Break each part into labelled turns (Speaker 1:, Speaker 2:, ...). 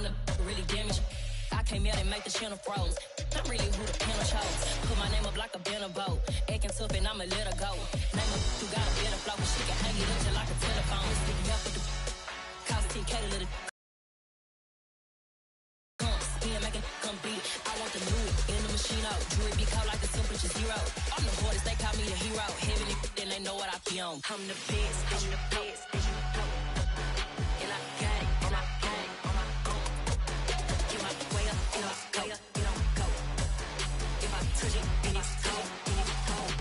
Speaker 1: I'm the really damaged. I came out and make the channel froze. I'm really who the panel chose. Put my name up like a banner boat. Acting tough and I'ma let her go. Name her who got a better flow. She can hang it up just like a telephone. Sticking up with the cost 10K to let it making come beat it. I want the new in the machine out. Jewelry be cold like the temperature zero. I'm the hardest, they call me the hero. Heavy then they know what I be on. I'm the best, I'm the best. And I got it, and I got it on my own. Get my way up, get on go, get on go. If I touch it, then it's cold, then it's cold.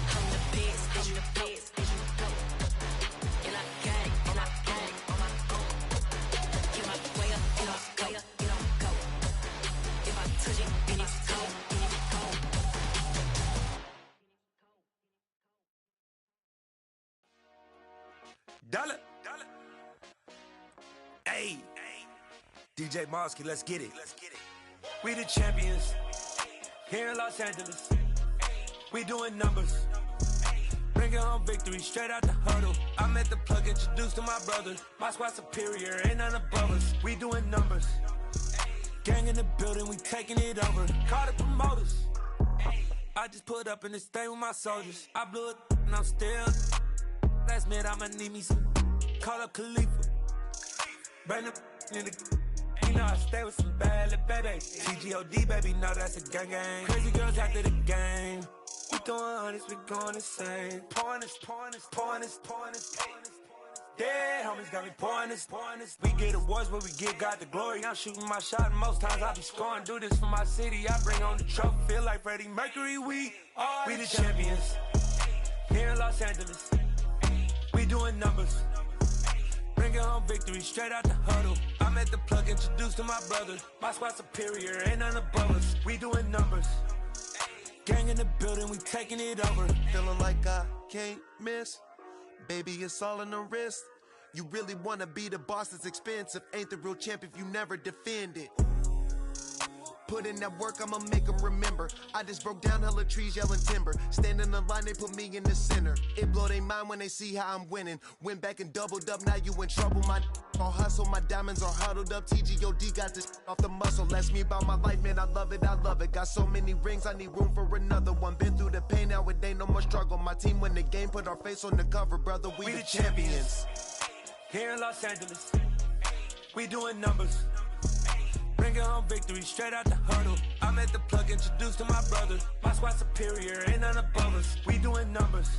Speaker 1: I'm the best, I'm the best. And I got it, and I got it on my own. Get my way up, get on go, get on go. If I touch it, then it's cold, then it's cold.
Speaker 2: Dollar. Hey, DJ Mosky, let's get it. We the champions here in Los Angeles. We doing numbers. Bringing home victory straight out the huddle. I'm at the plug, introduced to my brother. My squad superior, ain't none above us. We doing numbers. Gang in the building, we taking it over. Call the promoters. I just put up in this thing with my soldiers. I blew it and I'm still. Last minute I'ma need me some. Call up Khalifa. Bring the in the. You know I stay with some bad little babies. TGOD baby, know that's a gang gang. Crazy girls after the game. We throwing hundreds, we going insane. Pouring this. Dead homies got me pouring this. We get awards, but we get God the glory. I'm shooting my shot, and most times I be scoring. Do this for my city, I bring on the trophy. Feel like Freddie Mercury, we the champions here in Los Angeles. We doing numbers. Bringing home victory straight out the huddle. I'm at the plug, introduced to my brother. My squad superior, ain't none above us. We doing numbers. Gang in the building, we taking it over.
Speaker 3: Feeling like I can't miss. Baby, it's all in the wrist. You really wanna be the boss, it's expensive. Ain't the real champ if you never defend it. Put in that work, I'ma make them remember. I just broke down hella trees, yelling timber. Stand in the line, they put me in the center. It blow their mind when they see how I'm winning. Went back and doubled up, now you in trouble. My all hustle, my diamonds are huddled up. TGOD got this off the muscle. Ask me about my life, man, I love it. Got so many rings, I need room for another one. Been through the pain, now it ain't no more struggle. My team win the game, put our face on the cover, brother. We the champions.
Speaker 2: Here in Los Angeles, we doing numbers. Bringing home victory straight out the huddle. I'm at the plug, introduced to my brother. My squad superior, ain't none above us. We doing numbers.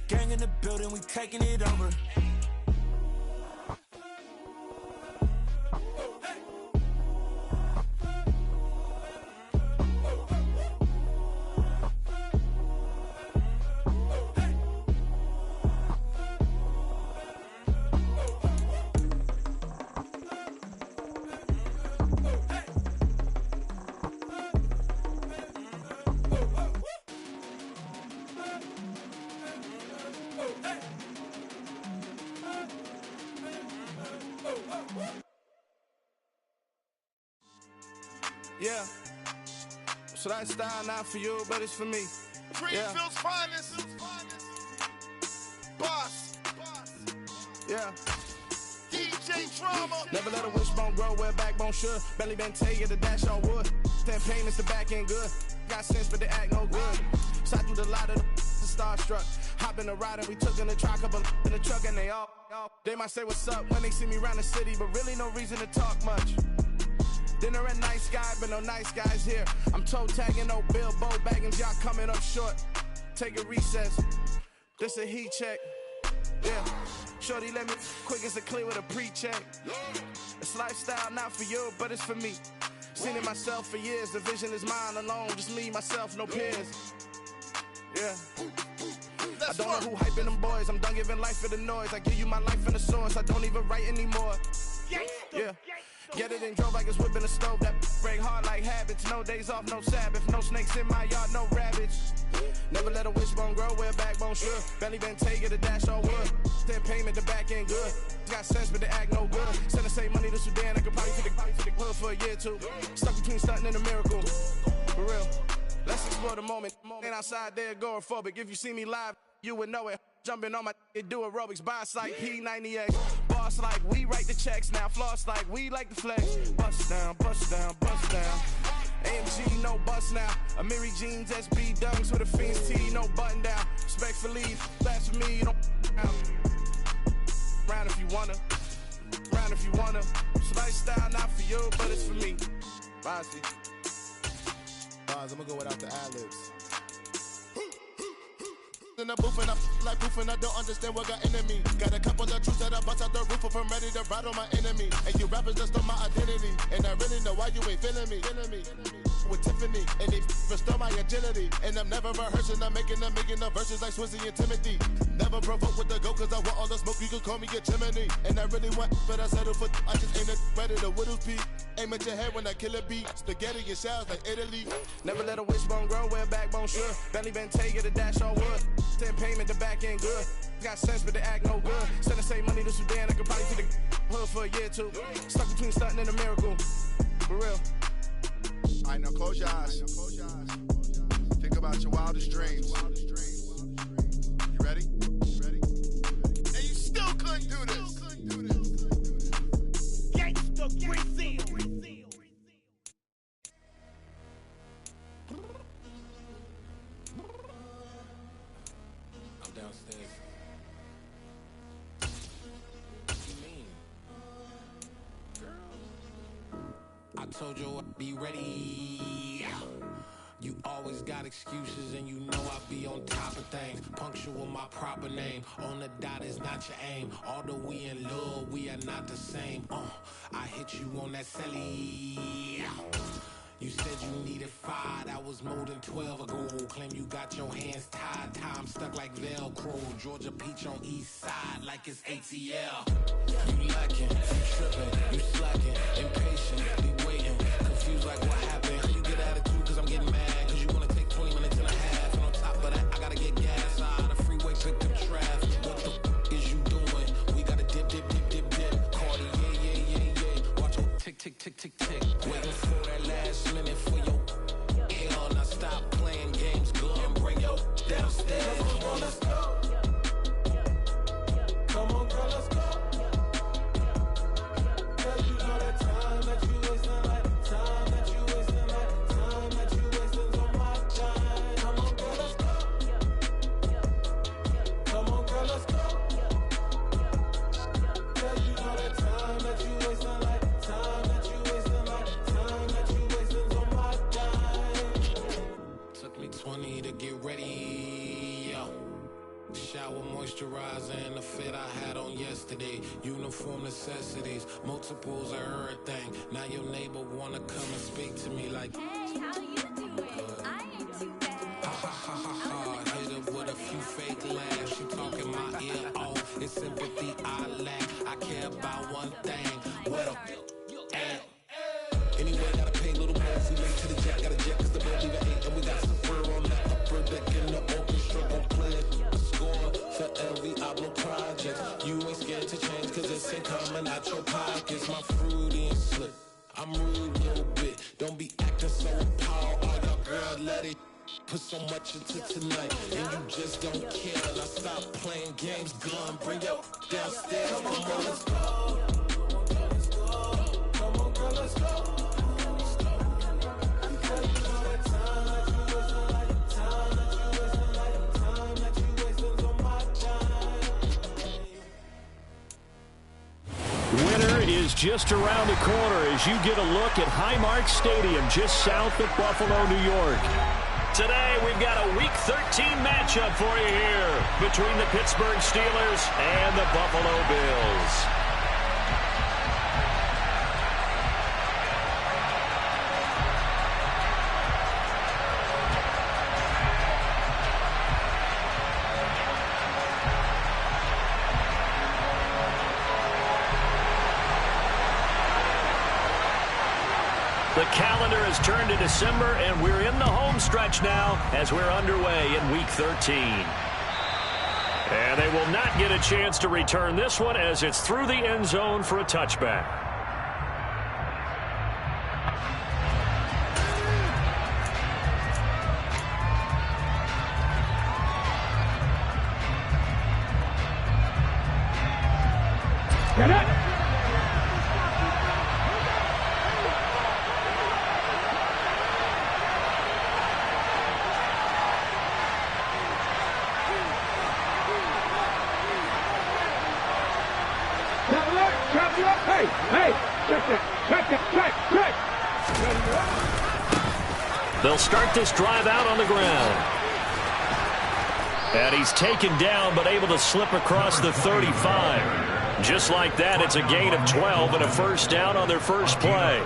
Speaker 2: Gang in the building, we taking it over.
Speaker 4: Yeah, so that style not for you, but it's for me.
Speaker 5: Greenfield's finest. Boss.
Speaker 4: Yeah.
Speaker 5: DJ Drama.
Speaker 4: Never let a wishbone grow where a backbone should. Belly been take the dash on wood. 10 payments, the back end good. Got sense, but they act no good. Shot through the lot of the starstruck. Hop in the ride and we took in the truck, couple in the truck and they all. They might say what's up when they see me around the city, but really no reason to talk much. Dinner at Nice Guy, but no nice guys here. I'm toe tagging, no Bilbo bagging, y'all coming up short. Take a recess. This a heat check. Yeah. Shorty let me quick as a clear with a pre-check. It's lifestyle not for you, but it's for me. Seen it myself for years. The vision is mine alone. Just me, myself, no peers. Yeah. I don't know who hyping them boys. I'm done giving life for the noise. I give you my life in the source. I don't even write anymore. Yeah. Get it and drove like it's whipping a stove. That break hard like habits. No days off, no Sabbath. No snakes in my yard, no rabbits. Never let a wishbone grow where a backbone should. Belly been take it, a dash on wood. 10 payment, the back end good. Got sense, but they act no good. Send the same money to Sudan. I could probably fit the hood for a year or two. Stuck between stunting and a miracle. For real. Let's explore the moment. Ain't outside there agoraphobic. If you see me live, you would know it. Jumping on my do aerobics by sight P98. Boss Boss like we write the checks now. Floss like we like the flex. Bust down, bust down, bust down. AMG, no bust now. Amiri jeans, SB dunks with a Fiends T, no button down. Respectfully, that's for me, you don't round if you wanna. Round if you wanna. It's lifestyle, not for you, but it's for me. Bossy.
Speaker 6: I'm gonna go without the ad-libs.
Speaker 5: In the booth and I like proof and I don't understand what got into me. Got a couple of truths that I bust out the roof of, I'm ready to ride on my enemy. And you rappers just stole my identity, and I really know why you ain't feeling me. With Tiffany, and they restore my agility. And I'm never rehearsing, I'm making the verses like Swizzy and Timothy. Never provoke with the go, cause I want all the smoke, you can call me a chimney. And I really want, but I settle for, I just ain't ready to whittle peak. Aim at your head when I kill a beat. Spaghetti and shells like Italy.
Speaker 4: Never let a wishbone grow where a backbone should. Belly Bentayga, the dash all wood. 10 payment, the back end good. Got sense, but they act no good. Send the same money to Sudan, I could probably see the hood for a year or two. Stuck between stunting and a miracle. For real.
Speaker 5: Alright, now close your eyes. Think about your wildest dreams. You ready? And you still couldn't do this.
Speaker 7: Gangsta Brazil.
Speaker 8: I'm downstairs. What you mean? Girl, I told you I'd be ready. You always got excuses and you know I be on top of things. Punctual my proper name. On the dot is not your aim. Although we in love, we are not the same. I hit you on that celly. You said you needed 5, that was more than 12 ago. Claim you got your hands tied, time stuck like Velcro. Georgia Peach on east side like it's ATL. You lacking, you tripping, you slacking, impatient, be waiting, confused like what happened. You get attitude cause I'm getting mad, cause you wanna take 20 minutes and a half. And on top of that, I gotta get gas out of the freeway, pick up traffic. What the f is you doing? We gotta dip. Cardi, yeah. Watch your tick. Waiting for that last minute for your hell. Now stop playing games, go and bring your downstairs. Come on, let's go. Come on, girl, let's go. Cause you know that time that you wasting, like time that you wasting, like time that you wasting on my time. Come on, girl, let's go. Come on, girl, let's go. Cause you know that time that you wasting, like time that you wasting, like time that you wasting on my time. Took me 20 to get ready, yo. Shower moisturizer and the fit I had on yesterday. Uniform necessities, multiples of everything. Now your neighbor wanna come and speak to me like,
Speaker 9: hey, how you doing? I ain't too bad.
Speaker 8: ha. Hit her with a few fake laughs. She talking my ear off. It's sympathy I lack. I care about one thing. What up? Anyway, gotta pay a little more. We late to the jet, got a jet cause the boat leave at 8. And we got Safir on the upper deck in the orchestra. Gon' play a score for every Ablo project. You ain't scared to change cause it's ain't coming out your pockets. My fruity and slick. I'm rude a little bit. Don't be acting so appalled. Oh, your girl, let it put so much into tonight. And you just don't care. Now stop playing games, gun. Bring your downstairs. Come on, let's go. Come on, girl, let's go.
Speaker 10: Winter is just around the corner as you get a look at Highmark Stadium just south of Buffalo, New York. Today, we've got a Week 13 matchup for you here between the Pittsburgh Steelers and the Buffalo Bills. The calendar has turned to December, and we're in the home stretch now as we're underway in Week 13. And they will not get a chance to return this one as it's through the end zone for a touchback.
Speaker 11: Get up!
Speaker 10: They'll start this drive out on the ground. And he's taken down, but able to slip across the 35. Just like that, it's a gain of 12 and a first down on their first play.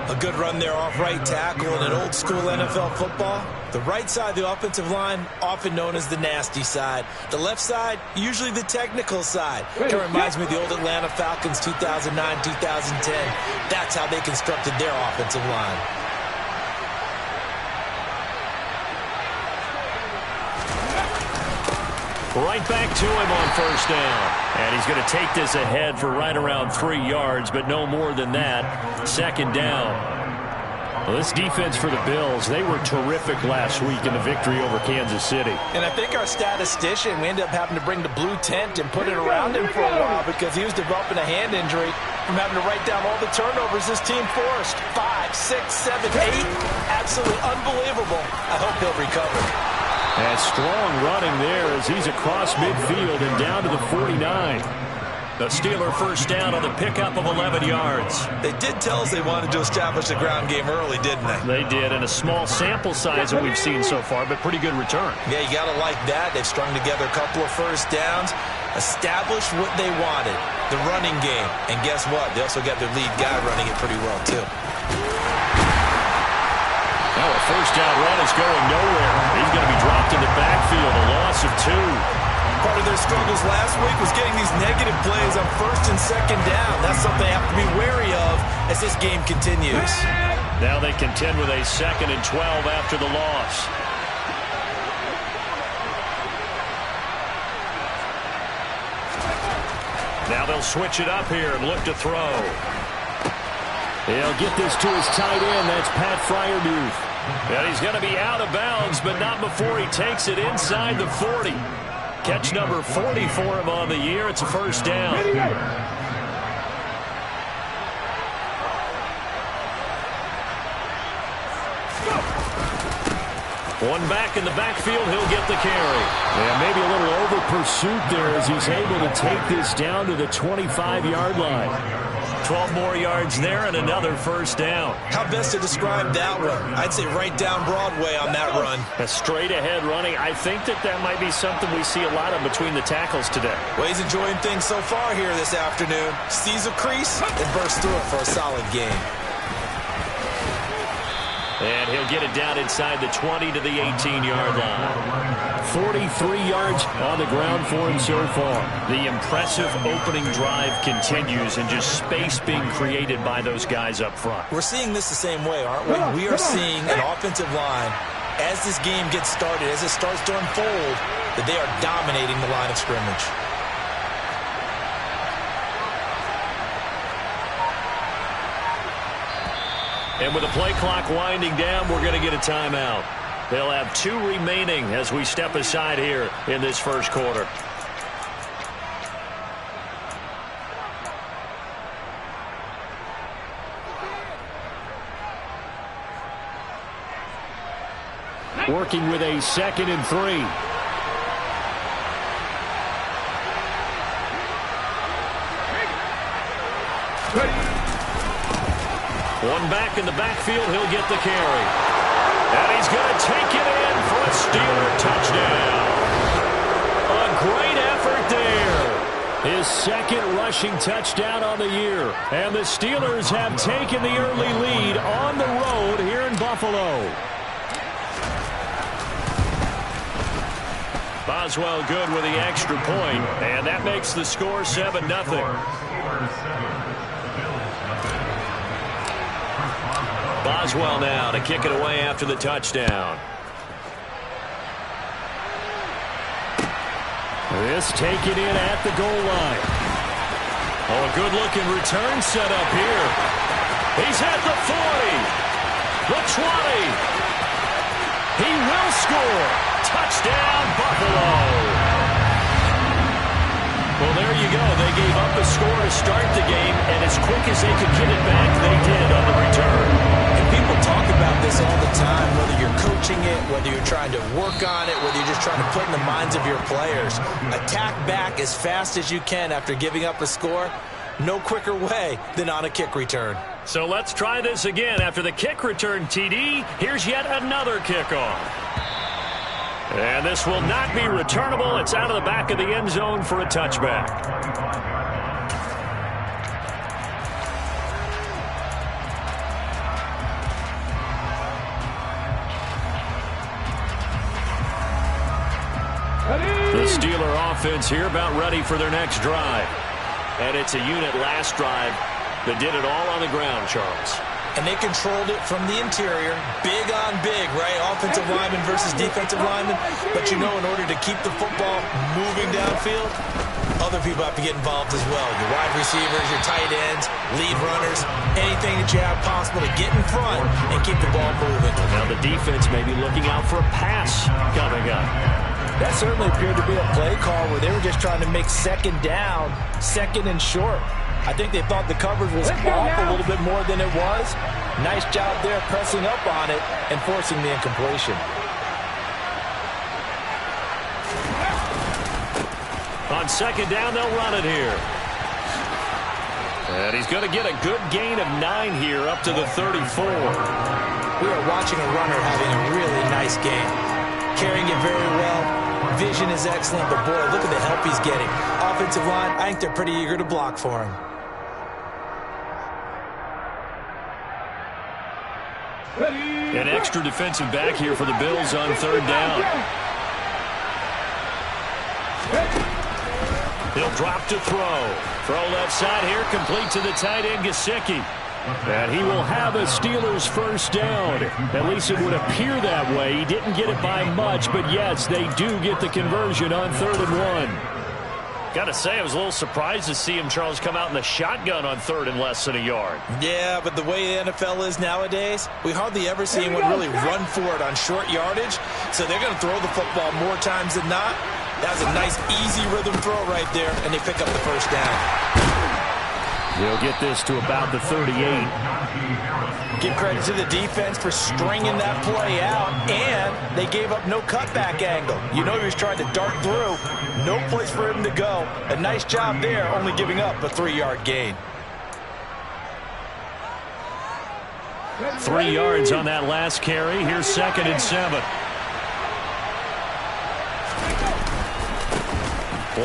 Speaker 11: A good run there off right tackle in an old-school NFL football. The right side of the offensive line, often known as the nasty side. The left side, usually the technical side. It reminds me of the old Atlanta Falcons 2009, 2010. That's how they constructed their offensive line.
Speaker 10: Right back to him on first down. And he's going to take this ahead for right around 3 yards, but no more than that. Second down. Well, this defense for the Bills, they were terrific last week in the victory over Kansas City.
Speaker 11: And I think our statistician, we ended up having to bring the blue tent and put it around him for a while because he was developing a hand injury from having to write down all the turnovers this team forced. 5, 6, 7, 8. Absolutely unbelievable. I hope he'll recover.
Speaker 10: And strong running there as he's across midfield and down to the 49. The Steeler first down on the pickup of 11 yards.
Speaker 11: They did tell us they wanted to establish the ground game early, didn't they?
Speaker 10: They did, and a small sample size that we've seen so far, but pretty good return.
Speaker 11: Yeah, you got to like that. They've strung together a couple of first downs, established what they wanted, the running game. And guess what? They also got their lead guy running it pretty well, too.
Speaker 10: Now a first down run is going nowhere. He's going to be dropped in the backfield, a loss of 2.
Speaker 11: Part of their struggles last week was getting these negative plays on first and second down. That's something they have to be wary of as this game continues.
Speaker 10: Now they contend with a 2nd and 12 after the loss. Now they'll switch it up here and look to throw. He'll get this to his tight end. That's Pat Freiermuth. And he's going to be out of bounds, but not before he takes it inside the 40. Catch number 40 for him on the year. It's a first down. One back in the backfield, he'll get the carry. Yeah, maybe a little over pursuit there as he's able to take this down to the 25-yard line. 12 more yards there and another first down.
Speaker 11: How best to describe that one? I'd say right down Broadway on that run.
Speaker 10: A straight-ahead running. I think that might be something we see a lot of between the tackles today.
Speaker 11: Well, he's enjoying things so far here this afternoon. Sees a crease and bursts through it for a solid game.
Speaker 10: And he'll get it down inside the 20 to the 18-yard line. 43 yards on the ground for him so far. The impressive opening drive continues and just space being created by those guys up front.
Speaker 11: We're seeing this the same way, aren't we? We are seeing an offensive line, as this game gets started, as it starts to unfold, that they are dominating the line of scrimmage.
Speaker 10: And with the play clock winding down, we're going to get a timeout. They'll have 2 remaining as we step aside here in this first quarter. Working with a 2nd and 3. One back in the backfield, he'll get the carry. And he's going to take it in for a Steeler touchdown. A great effort there. His 2nd rushing touchdown on the year. And the Steelers have taken the early lead on the road here in Buffalo. Boswell good with the extra point, and that makes the score 7-0. Boswell now to kick it away after the touchdown. This taken in at the goal line. Oh, a good-looking return set up here. He's at the 40, the 20. He will score. Touchdown, Buffalo. Well, there you go. They gave up a score to start the game, and as quick as they could get it back, they did on the return.
Speaker 11: And people talk about this all the time, whether you're coaching it, whether you're trying to work on it, whether you're just trying to put in the minds of your players. Attack back as fast as you can after giving up a score. no quicker way than on a kick return.
Speaker 10: So let's try this again. After the kick return, TD, here's yet another kickoff. And this will not be returnable. It's out of the back of the end zone for a touchback. The Steeler offense here about ready for their next drive. And it's a unit last drive that did it all on the ground, Charles.
Speaker 11: And they controlled it from the interior, big on big, right? Offensive lineman versus defensive lineman. But you know, in order to keep the football moving downfield, other people have to get involved as well. Your wide receivers, your tight ends, lead runners, anything that you have possible to get in front and keep the ball moving.
Speaker 10: Now the defense may be looking out for a pass coming up.
Speaker 11: That certainly appeared to be a play call where they were just trying to make second down, second and short. I think they thought the coverage was off a little bit more than it was. Nice job there pressing up on it and forcing the incompletion.
Speaker 10: On second down, they'll run it here. And he's going to get a good gain of 9 here up to the 34.
Speaker 11: We are watching a runner having a really nice game. Carrying it very well. Vision is excellent, but boy, look at the help he's getting. Offensive line, I think they're pretty eager to block for him.
Speaker 10: An extra defensive back here for the Bills on third down. He'll drop to throw. Throw left side here, complete to the tight end, Gesicki. And he will have a Steelers first down. At least it would appear that way. He didn't get it by much, but yes, they do get the conversion on 3rd and 1. Got to say, I was a little surprised to see him, Charles, come out in the shotgun on 3rd and less than a yard.
Speaker 11: Yeah, but the way the NFL is nowadays, we hardly ever see anyone really run for it on short yardage. So they're going to throw the football more times than not. That was a nice, easy rhythm throw right there, and they pick up the first down.
Speaker 10: They'll get this to about the 38.
Speaker 11: Give credit to the defense for stringing that play out, and they gave up no cutback angle. You know he was trying to dart through. No place for him to go. A nice job there, only giving up a 3-yard gain.
Speaker 10: 3 yards on that last carry. Here's 2nd and 7.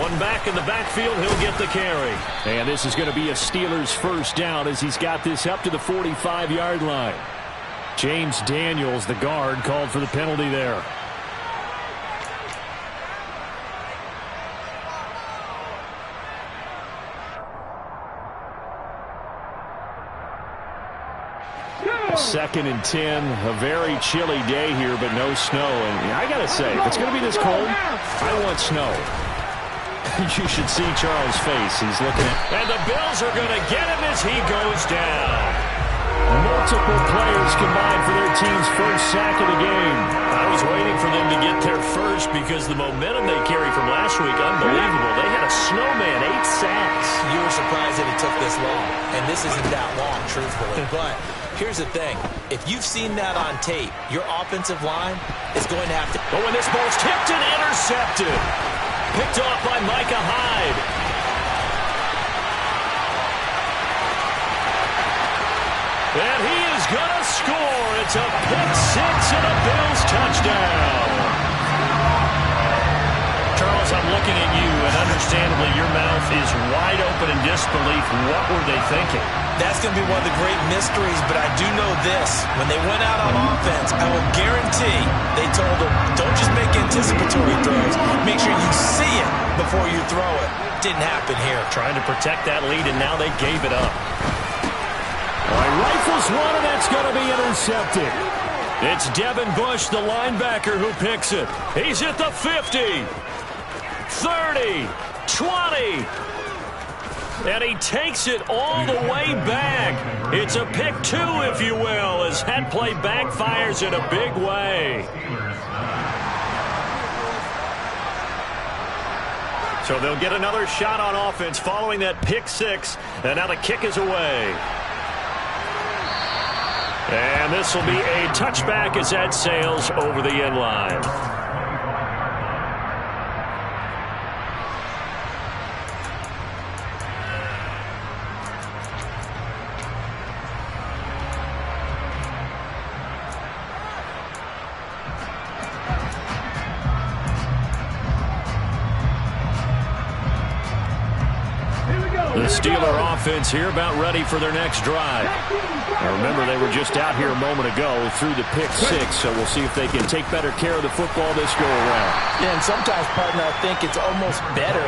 Speaker 10: One back in the backfield, he'll get the carry. And this is going to be a Steelers first down as he's got this up to the 45-yard line. James Daniels, the guard, called for the penalty there. Second and 10, a very chilly day here, but no snow. And I got to say, if it's going to be this cold, I want snow. You should see Charles' face. He's looking at... And the Bills are going to get him as he goes down. Multiple players combined for their team's first sack of the game. I was waiting for them to get there first because the momentum they carried from last week, unbelievable. They had a snowman, 8 sacks.
Speaker 11: You were surprised that it took this long, and this isn't that long, truthfully. But here's the thing. If you've seen that on tape, your offensive line is going to have to...
Speaker 10: But when this ball's tipped and intercepted, picked off by Micah Hyde. And he is going to score. It's a pick 6 and a Bills touchdown. Charles, I'm looking at you, and understandably your mouth is wide open in disbelief. What were they thinking?
Speaker 11: That's going to be one of the great mysteries, but I do know this. When they went out on offense, I will guarantee they told them, don't just make anticipatory throws. Make sure you see it before you throw it. Didn't happen here.
Speaker 10: Trying to protect that lead, and now they gave it up. All right, rifles one, and that's going to be intercepted. It's Devin Bush, the linebacker, who picks it. He's at the 50, 30, 20. And he takes it all the way back. It's a pick 2, if you will, as that play backfires in a big way. So they'll get another shot on offense following that pick 6. And now the kick is away. And this will be a touchback as that sails over the end line. Steeler offense here about ready for their next drive. Now remember, they were just out here a moment ago through the pick 6, so we'll see if they can take better care of the football this go-around.
Speaker 11: Yeah, and sometimes, partner, I think it's almost better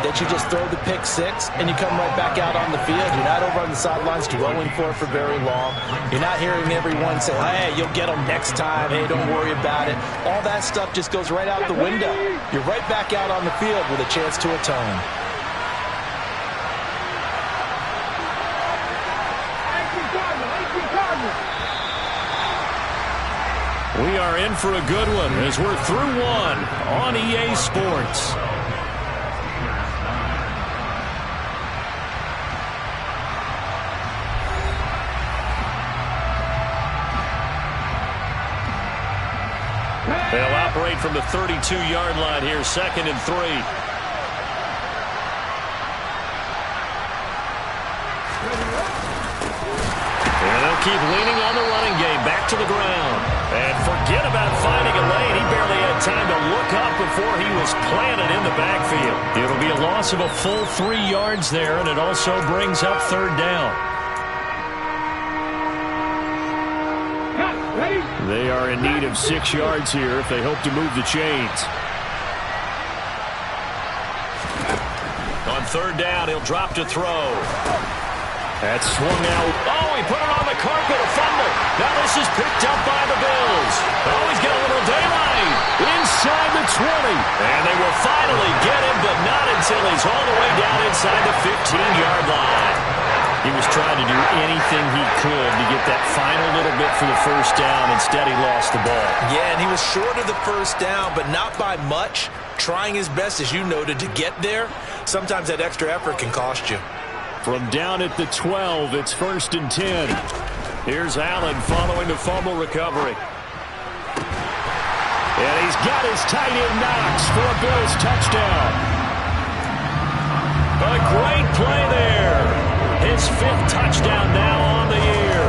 Speaker 11: that you just throw the pick 6 and you come right back out on the field. You're not over on the sidelines dwelling for it for very long. You're not hearing everyone say, hey, you'll get them next time. Hey, don't worry about it. All that stuff just goes right out the window. You're right back out on the field with a chance to atone.
Speaker 10: We are in for a good one as we're through one on EA Sports. They'll operate from the 32-yard line here, 2nd and 3. And they'll keep leaning on the running game, back to the ground. And forget about finding a lane. He barely had time to look up before he was planted in the backfield. It'll be a loss of a full 3 yards there, and it also brings up 3rd down. They are in need of 6 yards here if they hope to move the chains. On 3rd down, he'll drop to throw. That's swung out. Oh, he put it on the carpet, a fumble. Now this is picked up by the Bills. Oh, he's got a little daylight inside the 20. And they will finally get him, but not until he's all the way down inside the 15-yard line. He was trying to do anything he could to get that final little bit for the 1st down. Instead, he lost the ball. Yeah, and he was short of the 1st down, but not by much. Trying his best, as you noted, to get there. Sometimes that extra effort can cost you. From down at the 12, it's 1st and 10. Here's Allen following the fumble recovery. And he's got his tight end Knox for a Bills touchdown. A great play there. His 5th touchdown now on the year.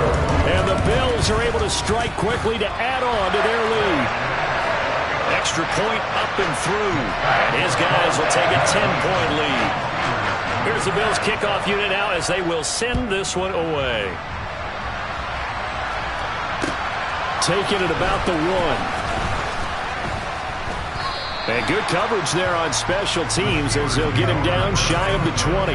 Speaker 10: And the Bills are able to strike quickly to add on to their lead. Extra point up and through. And his guys will take a 10-point lead. Here's the Bills kickoff unit now as they will send this one away. Taking it about the 1. And good coverage there on special teams as they'll get him down shy of the 20.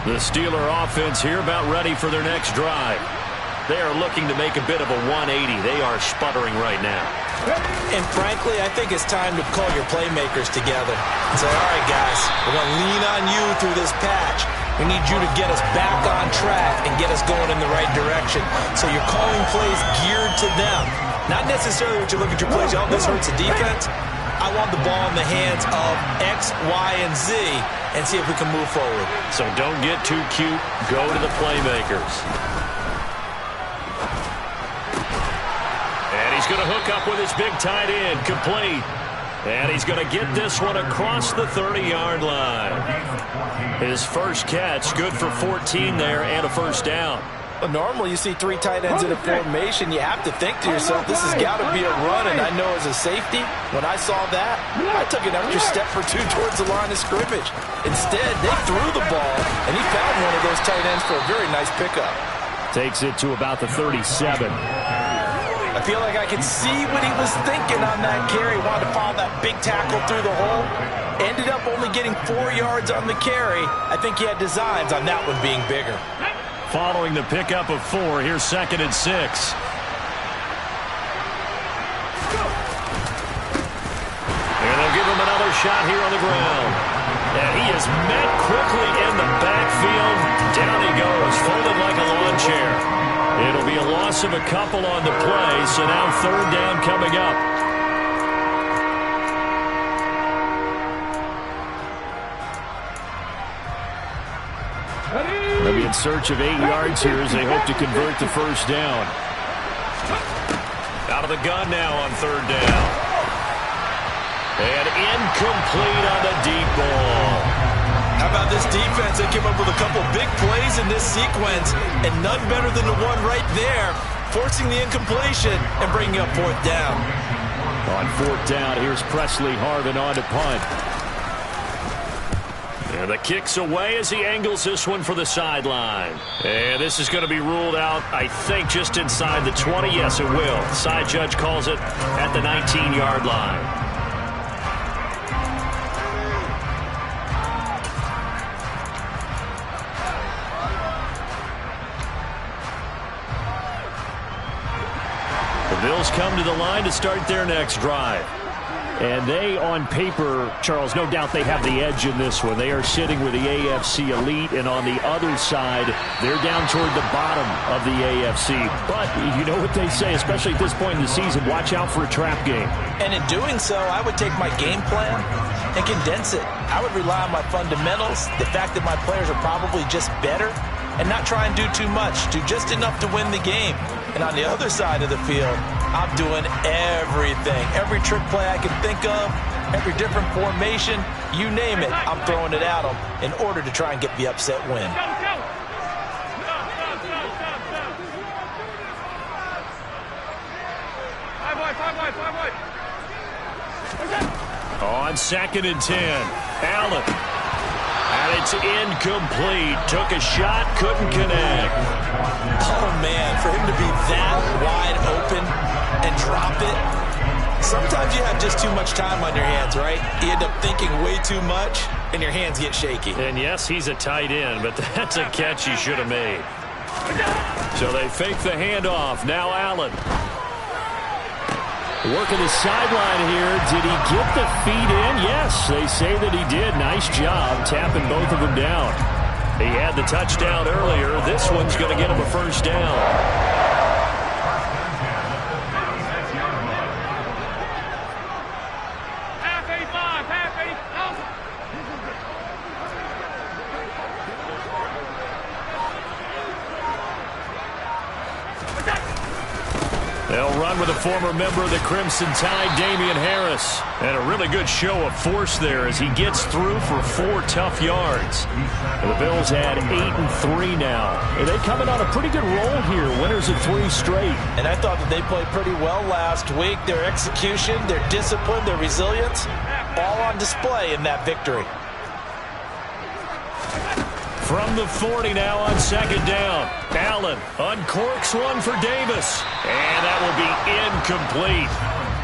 Speaker 10: The Steeler offense here about ready for their next drive. They are looking to make a bit of a 180. They are sputtering right now. And frankly, I think it's time to call your playmakers together and say, all right, guys, we're going to lean on you through this patch. We need you to get us back on track and get us going in the right direction. So you're calling plays geared to them. Not necessarily what you look at your plays, oh, this hurts the defense. I want the ball in the hands of X, Y, and Z and see if we can move forward. So don't get too cute. Go to the playmakers. And he's going to hook up with his big tight end, complete. And he's going to get this one across the 30-yard line. His first catch, good for 14 there and a 1st down. Well, normally you see 3 tight ends in a formation. You have to think to yourself, this has got to be a run. And I know as a safety, when I saw that, I took an extra step or 2 towards the line of scrimmage. Instead, they threw the ball, and he found one of those tight ends for a very nice pickup. Takes it to about the 37. I feel like I could see what he was thinking on that carry. Wanted to follow that big tackle through the hole. Ended up only getting 4 yards on the carry. I think he had designs on that one being bigger. Following the pickup of 4, here's 2nd and 6. And they'll give him another shot here on the ground. And he is met quickly in the backfield. Down he goes, folded like a lawn chair. It'll be a loss of a couple on the play, so now 3rd down coming up. They'll be in search of 8 yards here as they hope to convert the 1st down. Out of the gun now on 3rd down. And incomplete on the deep ball. How about this defense? They came up with a couple big plays in this sequence, and none better than the one right there, forcing the incompletion and bringing up 4th down. On 4th down, here's Presley Harvin on to punt. And the kick's away as he angles this one for the sideline. And this is going to be ruled out, I think, just inside the 20. Yes, it will. Side judge calls it at the 19-yard line. The Bills come to the line to start their next drive. And they, on paper, Charles, no doubt they have the edge in this one. They are sitting with the AFC elite, and on the other side, they're down toward the bottom of the AFC. But you know what they say, especially at this point in the season, watch out for a trap game.
Speaker 11: And in doing so, I would take my game plan and condense it. I would rely on my fundamentals, the fact that my players are probably just better, and not try and do too much, do just enough to win the game. And on the other side of the field, I'm doing everything. Every trick play I can think of, every different formation, you name it, I'm throwing it at them in order to try and get the upset win.
Speaker 10: On 2nd and 10, Allen. And it's incomplete. Took a shot, couldn't connect.
Speaker 11: Oh, man, for him to be that wide open and drop it. Sometimes you have just too much time on your hands, right? You end up thinking way too much, and your hands get shaky.
Speaker 10: And, yes, he's a tight end, but that's a catch he should have made. So they fake the handoff. Now Allen. Working the sideline here. Did he get the feet in? Yes, they say that he did. Nice job tapping both of them down. He had the touchdown earlier. This one's going to get him a first down. They'll run with a former member of the Crimson Tide, Damian Harris. And a really good show of force there as he gets through for 4 tough yards. And the Bills had 8-3 now. And they coming on a pretty good roll here. Winners of 3 straight.
Speaker 11: And I thought that they played pretty well last week. Their execution, their discipline, their resilience, all on display in that victory.
Speaker 10: From the 40 now on 2nd down. Allen uncorks one for Davis. And that will be incomplete.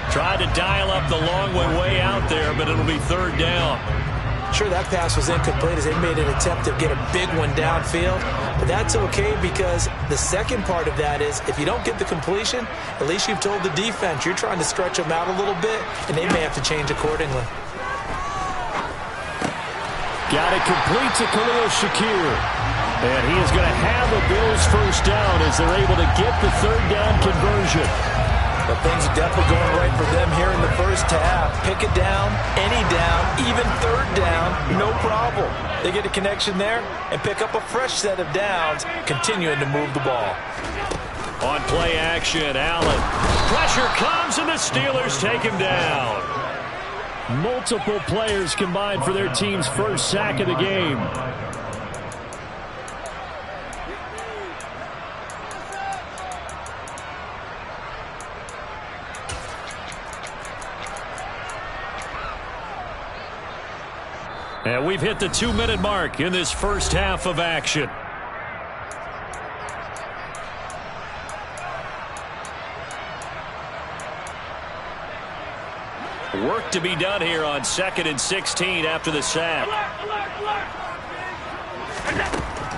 Speaker 10: Tried to dial up the long one way out there, but it'll be 3rd down.
Speaker 11: Sure, that pass was incomplete as they made an attempt to get a big one downfield. But that's okay because the second part of that is if you don't get the completion, at least you've told the defense you're trying to stretch them out a little bit, and they may have to change accordingly.
Speaker 10: Got it complete to Khalil Shakir. And he is going to have a Bills first down as they're able to get the 3rd down conversion.
Speaker 11: But things are definitely going right for them here in the first half. Pick it down, any down, even 3rd down, no problem. They get a connection there and pick up a fresh set of downs, continuing to move the ball.
Speaker 10: On play action, Allen. Pressure comes and the Steelers take him down. Multiple players combined for their team's first sack of the game. And we've hit the 2-minute mark in this first half of action. Work to be done here on 2nd and 16 after the sack.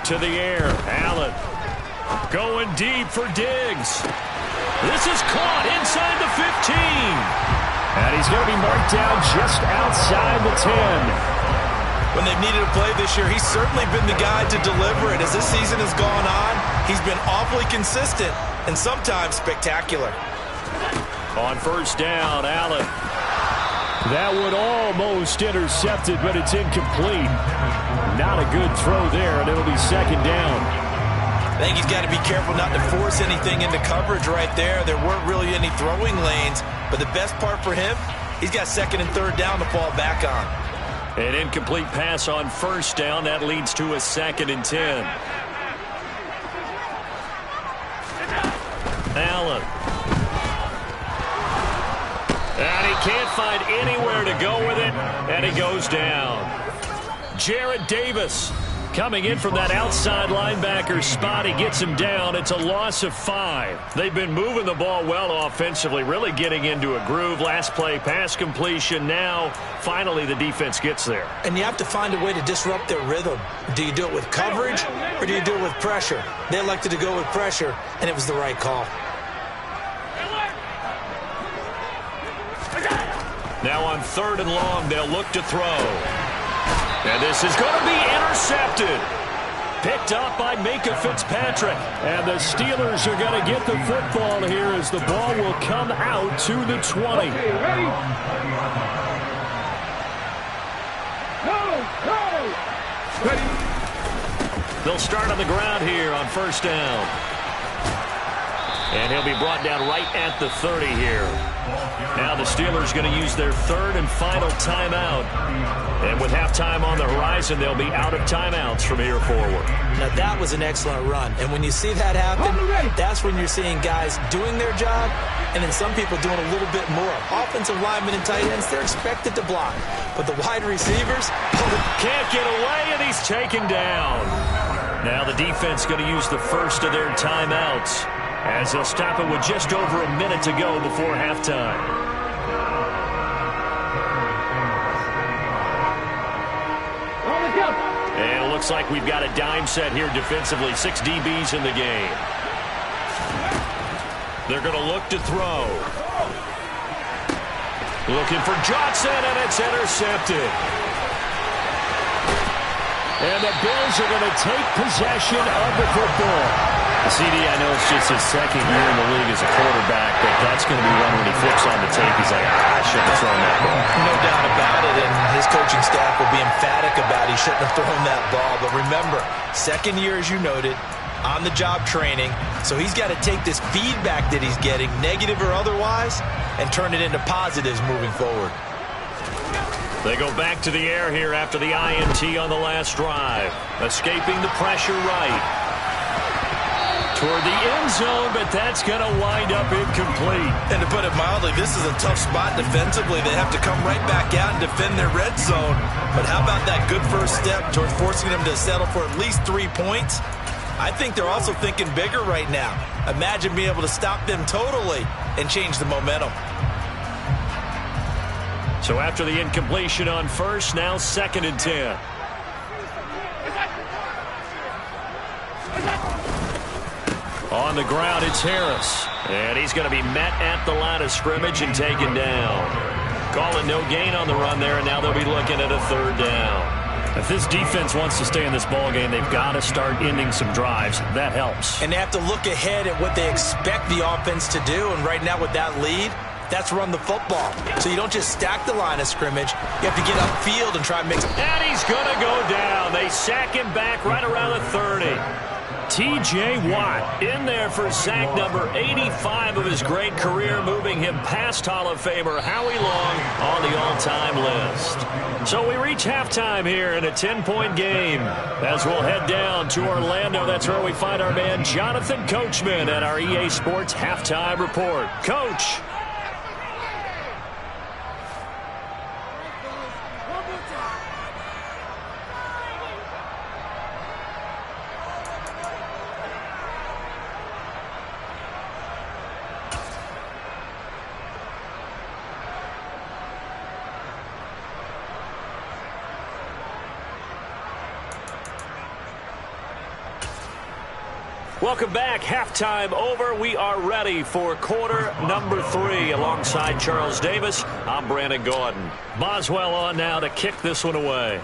Speaker 10: To the air, Allen. Going deep for Diggs. This is caught inside the 15. And he's going to be marked down just outside the 10.
Speaker 11: When they've needed a play this year, he's certainly been the guy to deliver it. As this season has gone on, he's been awfully consistent and sometimes spectacular.
Speaker 10: On first down, Allen. That would almost intercept it, but it's incomplete. Not a good throw there, and it'll be 2nd down.
Speaker 11: I think he's got to be careful not to force anything into coverage right there. There weren't really any throwing lanes, but the best part for him, he's got 2nd and 3rd down to fall back on.
Speaker 10: An incomplete pass on first down. That leads to a 2nd and 10. Allen. can't find anywhere to go with it, and he goes down. Jarrad Davis coming in from that outside linebacker spot. He gets him down. It's a loss of 5. They've been moving the ball well offensively, really getting into a groove. Last play, pass completion. Now, finally, the defense gets there.
Speaker 11: And you have to find a way to disrupt their rhythm. Do you do it with coverage, or do you do it with pressure? They elected to go with pressure, and it was the right call.
Speaker 10: Now on 3rd and long, they'll look to throw. And this is going to be intercepted. Picked up by Minkah Fitzpatrick. And the Steelers are going to get the football here as the ball will come out to the 20.
Speaker 7: Okay, ready? Go! Ready?
Speaker 10: They'll start on the ground here on 1st down. And he'll be brought down right at the 30 here. Now the Steelers going to use their 3rd and final timeout. And with halftime on the horizon, they'll be out of timeouts from here forward.
Speaker 11: Now that was an excellent run. And when you see that happen, that's when you're seeing guys doing their job and then some people doing a little bit more. Offensive linemen and tight ends, they're expected to block. But the wide receivers
Speaker 10: can't get away, and he's taken down. Now the defense going to use the first of their timeouts, as they'll stop it with just over a minute to go before halftime. And it looks like we've got a dime set here defensively. 6 DBs in the game. They're going to look to throw. Looking for Johnson, and it's intercepted. And the Bills are going to take possession of the football.
Speaker 12: CD, I know it's just his 2nd year in the league as a quarterback, but that's going to be one when he flips on the tape. He's like, I shouldn't have thrown that ball.
Speaker 11: No doubt about it, and his coaching staff will be emphatic about he shouldn't have thrown that ball. But remember, 2nd year, as you noted, on-the-job training, so he's got to take this feedback that he's getting, negative or otherwise, and turn it into positives moving forward.
Speaker 10: They go back to the air here after the INT on the last drive. Escaping the pressure right. Toward the end zone, but that's going to wind up incomplete.
Speaker 11: And to put it mildly, this is a tough spot defensively. They have to come right back out and defend their red zone. But how about that good first step towards forcing them to settle for at least 3 points? I think they're also thinking bigger right now. Imagine being able to stop them totally and change the momentum.
Speaker 10: So after the incompletion on first, now 2nd and 10. On the ground, it's Harris. And he's going to be met at the line of scrimmage and taken down. Calling no gain on the run there, and now they'll be looking at a 3rd down.
Speaker 12: If this defense wants to stay in this ballgame, they've got to start ending some drives. That helps.
Speaker 11: And they have to look ahead at what they expect the offense to do. And right now with that lead, that's run the football. So you don't just stack the line of scrimmage. You have to get upfield and try and mix.
Speaker 10: And he's going to go down. They sack him back right around the 30. T.J. Watt in there for sack number 85 of his great career, moving him past Hall of Famer Howie Long on the all-time list. So we reach halftime here in a 10-point game as we'll head down to Orlando. That's where we find our man Jonathan Coachman at our EA Sports Halftime Report. Coach. Welcome back. Halftime over. We are ready for quarter number 3 alongside Charles Davis. I'm Brandon Gordon. Boswell on now to kick this one away.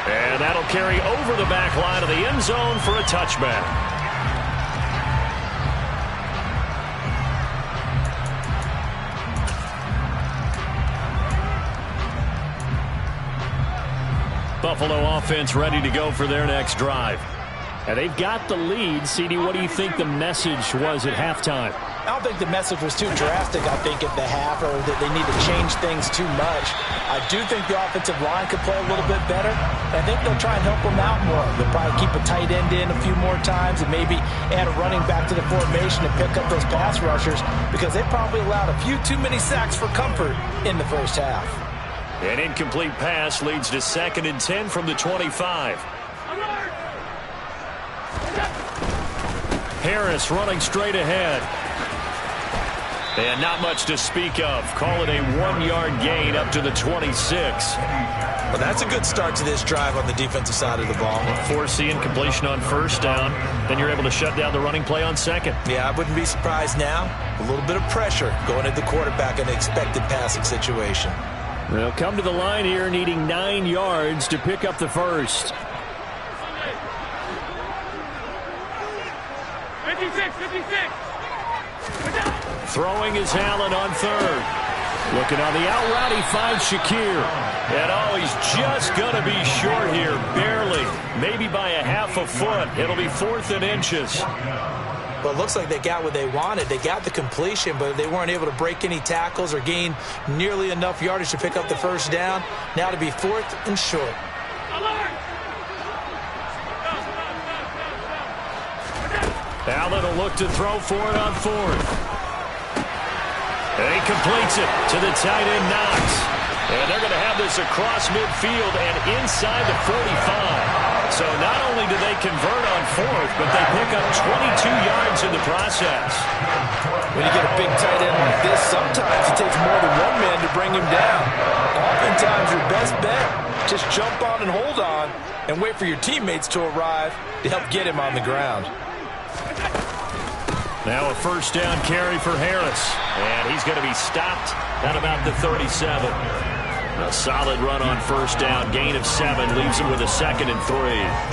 Speaker 10: And that'll carry over the back line of the end zone for a touchback. Buffalo offense ready to go for their next drive.
Speaker 12: And they've got the lead. CD, what do you think the message was at halftime?
Speaker 11: I don't think the message was too drastic, I think, at the half, or that they need to change things too much. I do think the offensive line could play a little bit better. I think they'll try and help them out more. They'll probably keep a tight end in a few more times and maybe add a running back to the formation and pick up those pass rushers, because they probably allowed a few too many sacks for comfort in the first half.
Speaker 10: An incomplete pass leads to 2nd and 10 from the 25. Harris running straight ahead. And not much to speak of. Call it a 1-yard gain up to the 26.
Speaker 11: Well, that's a good start to this drive on the defensive side of the ball.
Speaker 10: Force the incompletion on first down. Then you're able to shut down the running play on second.
Speaker 11: Yeah, I wouldn't be surprised now. A little bit of pressure going at the quarterback in an expected passing situation.
Speaker 10: They'll come to the line here needing 9 yards to pick up the first.
Speaker 7: 56.
Speaker 10: Throwing is Allen on third. Looking on the out route, he finds Shakir. And he's just going to be short here, barely. Maybe by a half a foot. It'll be 4th and inches.
Speaker 11: Well, it looks like they got what they wanted. They got the completion, but they weren't able to break any tackles or gain nearly enough yardage to pick up the first down. Now to be 4th and short.
Speaker 10: Allen will look to throw for it on 4th. And he completes it to the tight end, Knox. And they're going to have this across midfield and inside the 45. So not only do they convert on 4th, but they pick up 22 yards in the process.
Speaker 11: When you get a big tight end like this, sometimes it takes more than one man to bring him down. Oftentimes your best bet, just jump on and hold on and wait for your teammates to arrive to help get him on the ground.
Speaker 10: Now a first down carry for Harris. And he's going to be stopped at about the 37. A solid run on first down. Gain of 7 leaves him with a 2nd and 3.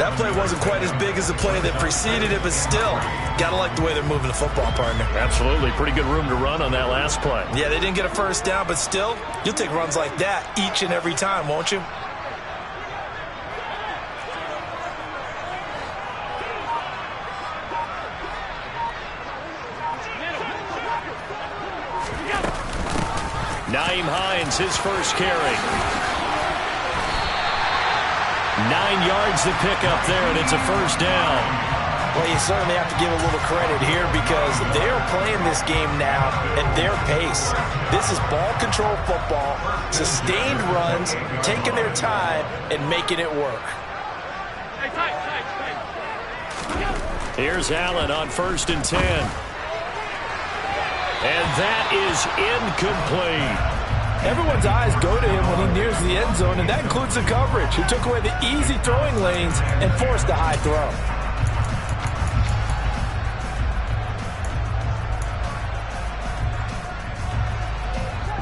Speaker 11: That play wasn't quite as big as the play that preceded it, but still, got to like the way they're moving the football, partner.
Speaker 10: Absolutely. Pretty good room to run on that last play.
Speaker 11: Yeah, they didn't get a first down, but still, you'll take runs like that each and every time, won't you?
Speaker 10: Nyheim Hines, his first carry. 9 yards to pick up there, and it's a first down.
Speaker 11: Well, you certainly have to give a little credit here because they're playing this game now at their pace. This is ball control football, sustained runs, taking their time, and making it work.
Speaker 10: Here's Allen on 1st and 10. And that is incomplete.
Speaker 11: Everyone's eyes go to him when he nears the end zone, and that includes the coverage, who took away the easy throwing lanes and forced a high throw.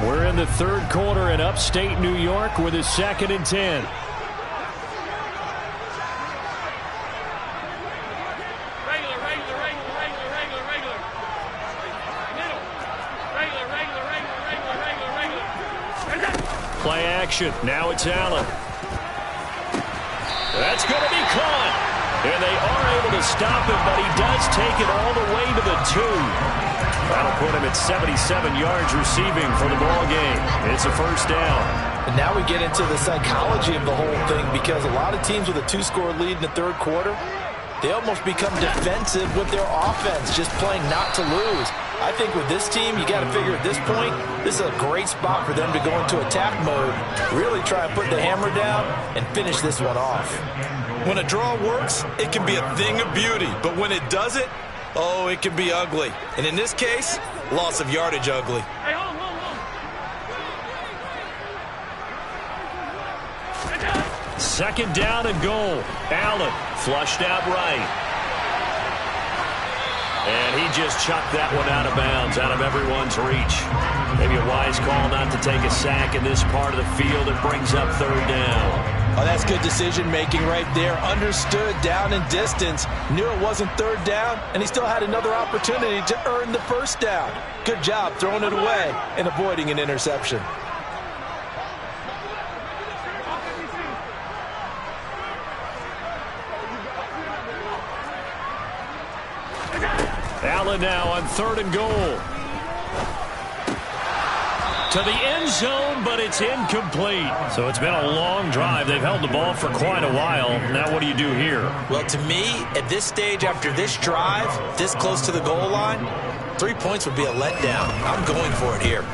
Speaker 10: We're in the third quarter in upstate New York with a 2nd and 10. Play action. Now it's Allen. That's going to be caught. And they are able to stop him, but he does take it all the way to the 2. That'll put him at 77 yards receiving for the ball game. It's a first down.
Speaker 11: And now we get into the psychology of the whole thing, because a lot of teams with a 2-score lead in the third quarter, they almost become defensive with their offense, just playing not to lose. I think with this team, you got to figure at this point, this is a great spot for them to go into attack mode, really try and put the hammer down and finish this one off. When a draw works, it can be a thing of beauty, but when it doesn't, oh, it can be ugly. And in this case, loss of yardage ugly.
Speaker 7: Hey, hold on.
Speaker 10: Second down and goal. Allen flushed out right. And he just chucked that one out of bounds, out of everyone's reach. Maybe a wise call not to take a sack in this part of the field. It brings up third down.
Speaker 11: Oh, that's good decision-making right there. Understood down and distance. Knew it wasn't third down, and he still had another opportunity to earn the first down. Good job throwing it away and avoiding an interception.
Speaker 10: Allen now on 3rd and goal. To the end zone, but it's incomplete.
Speaker 12: So it's been a long drive. They've held the ball for quite a while. Now what do you do here?
Speaker 11: Well, to me, at this stage, after this drive, this close to the goal line, 3 points would be a letdown. I'm going for it here.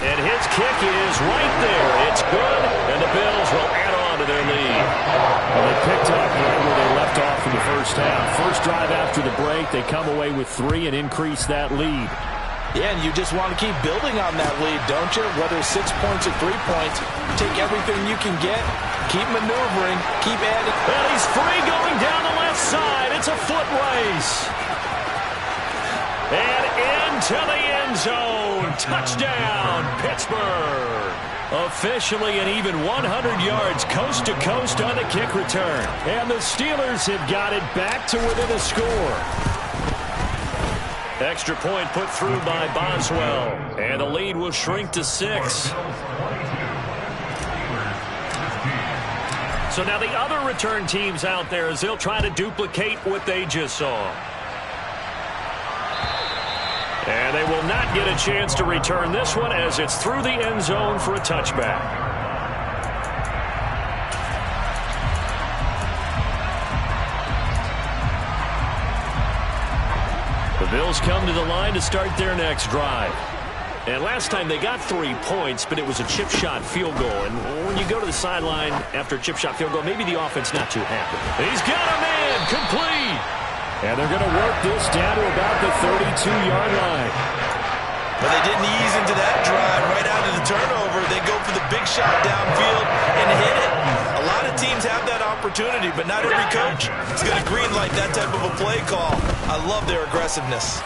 Speaker 10: And his kick is right there. It's good, and the Bills will add on to their lead.
Speaker 12: Well, they picked up right where they left off in the first half. First drive after the break, they come away with 3 and increase that lead.
Speaker 11: Yeah, and you just want to keep building on that lead, don't you? Whether it's 6 points or 3 points, take everything you can get, keep maneuvering, keep adding.
Speaker 10: And he's free going down the left side. It's a foot race. And into the end zone. Touchdown, Pittsburgh. Officially an even 100 yards coast to coast on the kick return. And the Steelers have got it back to within a score. Extra point put through by Boswell. And the lead will shrink to 6. So now the other return teams out there as they'll try to duplicate what they just saw. And they will not get a chance to return this one as it's through the end zone for a touchback. The Bills come to the line to start their next drive. And last time they got 3 points, but it was a chip shot field goal. And when you go to the sideline after a chip shot field goal, maybe the offense not too happy. He's got a man, complete. And they're going to work this down to about the 32-yard line.
Speaker 11: But they didn't ease into that drive right out of the turnover. They go for the big shot downfield and hit it. A lot of teams have that opportunity, but not every coach is going to green light that type of a play call. I love their aggressiveness.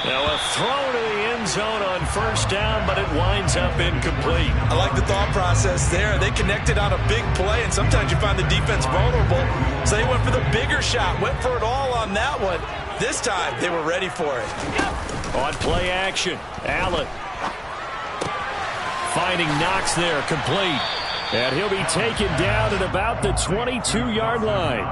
Speaker 10: Now a throw to the end zone on first down, but it winds up incomplete.
Speaker 11: I like the thought process there. They connected on a big play, and sometimes you find the defense vulnerable. So they went for the bigger shot, went for it all on that one. This time, they were ready for it.
Speaker 10: On play action, Allen finding Knox there, complete. And he'll be taken down at about the 22-yard line.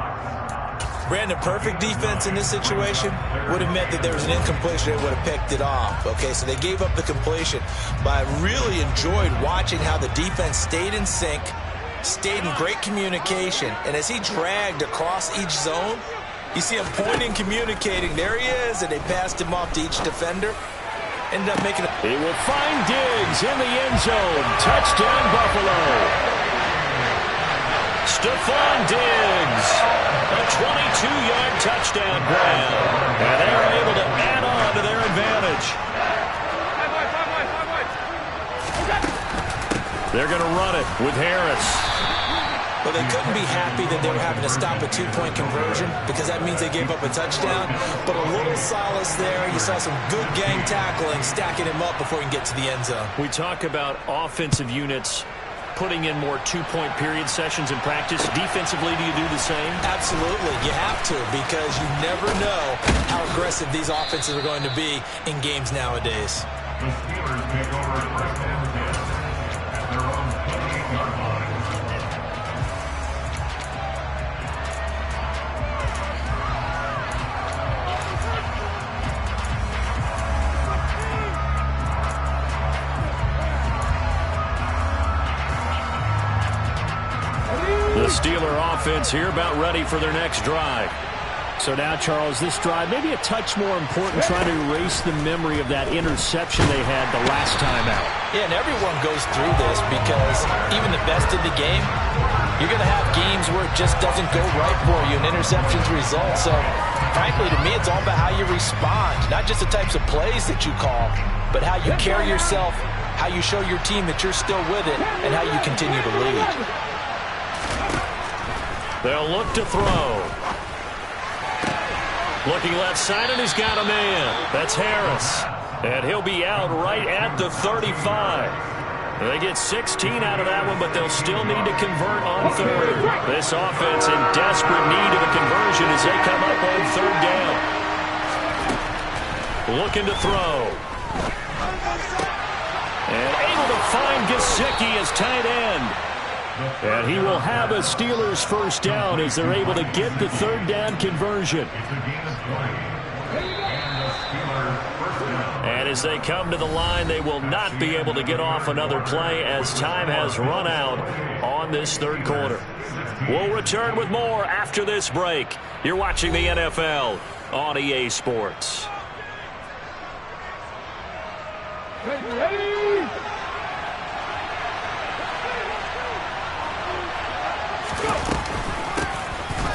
Speaker 11: Brandon, perfect defense in this situation would have meant that there was an incompletion. They would have picked it off. Okay, so they gave up the completion. But I really enjoyed watching how the defense stayed in sync, stayed in great communication. And as he dragged across each zone, you see him pointing, communicating. There he is, and they passed him off to each defender. Ended up making it.
Speaker 10: He will find Diggs in the end zone. Touchdown, Buffalo. Stephon Diggs. A 22-yard touchdown grab. And they're able to add on to their advantage. They're going to run it with Harris.
Speaker 11: Well, they couldn't be happy that they were having to stop a 2-point conversion because that means they gave up a touchdown. But a little solace there. You saw some good gang tackling, stacking him up before he can get to the end zone.
Speaker 10: We talk about offensive units putting in more 2-point period sessions in practice. Defensively, do you do the same?
Speaker 11: Absolutely. You have to because you never know how aggressive these offenses are going to be in games nowadays.
Speaker 7: The Steelers take over first and 10 at their own 28-yard line.
Speaker 10: The Steeler offense here about ready for their next drive.
Speaker 12: So now, Charles, this drive maybe a touch more important, trying to erase the memory of that interception they had the last time out.
Speaker 11: Yeah, and everyone goes through this because even the best in the game, you're going to have games where it just doesn't go right for you and interceptions result. So, frankly, to me, it's all about how you respond, not just the types of plays that you call, but how you carry yourself, how you show your team that you're still with it, and how you continue to lead.
Speaker 10: They'll look to throw. Looking left side, and he's got a man. That's Harris. And he'll be out right at the 35. They get 16 out of that one, but they'll still need to convert on third. This offense in desperate need of a conversion as they come up on third down. Looking to throw. And able to find Gesicki as tight end. And he will have a Steelers first down as they're able to get the third down conversion.
Speaker 7: It's a gain of 3.
Speaker 10: And as they come to the line, they will not be able to get off another play as time has run out on this third quarter. We'll return with more after this break. You're watching the NFL on EA Sports.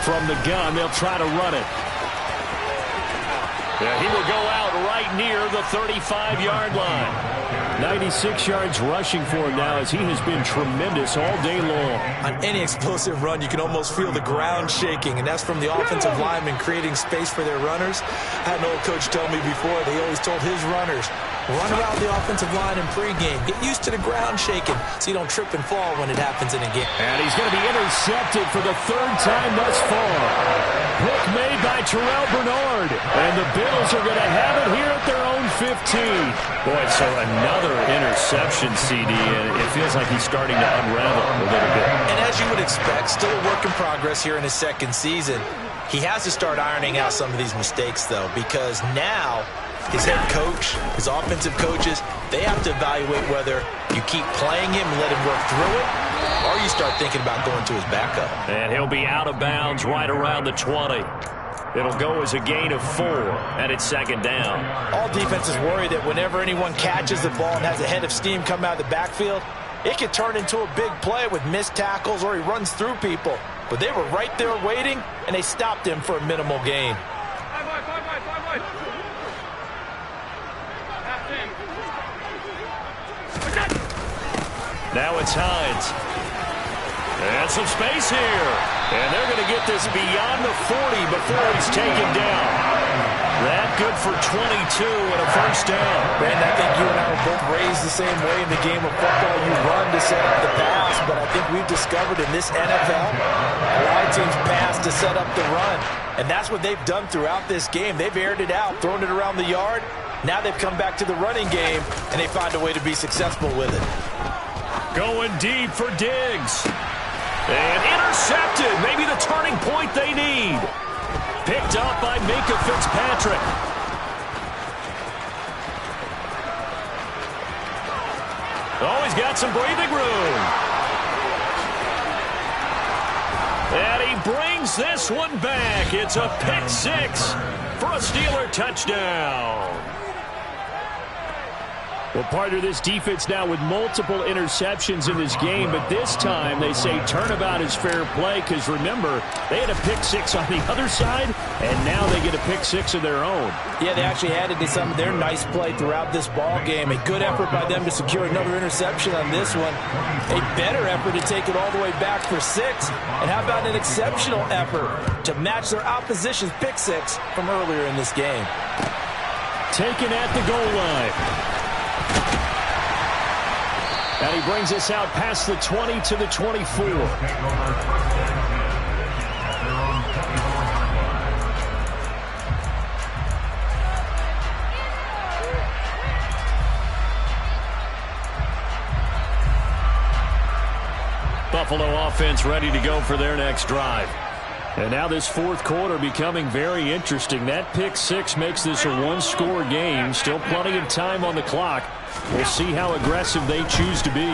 Speaker 10: From the gun, they'll try to run it. Yeah, he will go out right near the 35-yard line. 96 yards rushing for him now as he has been tremendous all day long.
Speaker 11: On any explosive run, you can almost feel the ground shaking, and that's from the offensive linemen creating space for their runners. I had an old coach tell me before, they always told his runners, run around the offensive line in pregame. Get used to the ground shaking so you don't trip and fall when it happens in a game.
Speaker 10: And he's going to be intercepted for the third time thus far. Pick made by Terrell Bernard. And the Bills are going to have it here at their own 15. Boy, so another interception, CD, and it feels like he's starting to unravel a little bit.
Speaker 11: And as you would expect, still a work in progress here in his second season. He has to start ironing out some of these mistakes, though, because now his head coach, his offensive coaches, they have to evaluate whether you keep playing him and let him work through it, or you start thinking about going to his backup.
Speaker 10: And he'll be out of bounds right around the 20. It'll go as a gain of 4, and it's second down.
Speaker 11: All defenses worry that whenever anyone catches the ball and has a head of steam come out of the backfield, it can turn into a big play with missed tackles or he runs through people. But they were right there waiting, and they stopped him for a minimal gain.
Speaker 10: Now it's Hines. And some space here. And they're going to get this beyond the 40 before he's taken down. That good for 22 and a first down.
Speaker 11: Brandon, I think you and I were both raised the same way in the game of football. You run to set up the pass, but I think we've discovered in this NFL, a lot of teams pass to set up the run. And that's what they've done throughout this game. They've aired it out, thrown it around the yard. Now they've come back to the running game, and they find a way to be successful with it.
Speaker 10: Going deep for Diggs. And intercepted. Maybe the turning point they need. Picked up by Minkah Fitzpatrick. Oh, he's got some breathing room. And he brings this one back. It's a pick 6 for a Steeler touchdown. Well, partner, this defense now with multiple interceptions in this game, but this time they say turnabout is fair play because, remember, they had a pick 6 on the other side, and now they get a pick 6 of their own.
Speaker 11: Yeah, they actually added to some of their nice play throughout this ball game. A good effort by them to secure another interception on this one. A better effort to take it all the way back for 6. And how about an exceptional effort to match their opposition's pick 6 from earlier in this game?
Speaker 10: Taken at the goal line. And he brings us out past the 20 to the 24. Buffalo offense ready to go for their next drive. And now this fourth quarter becoming very interesting. That pick 6 makes this a one-score game. Still plenty of time on the clock. We'll see how aggressive they choose to be.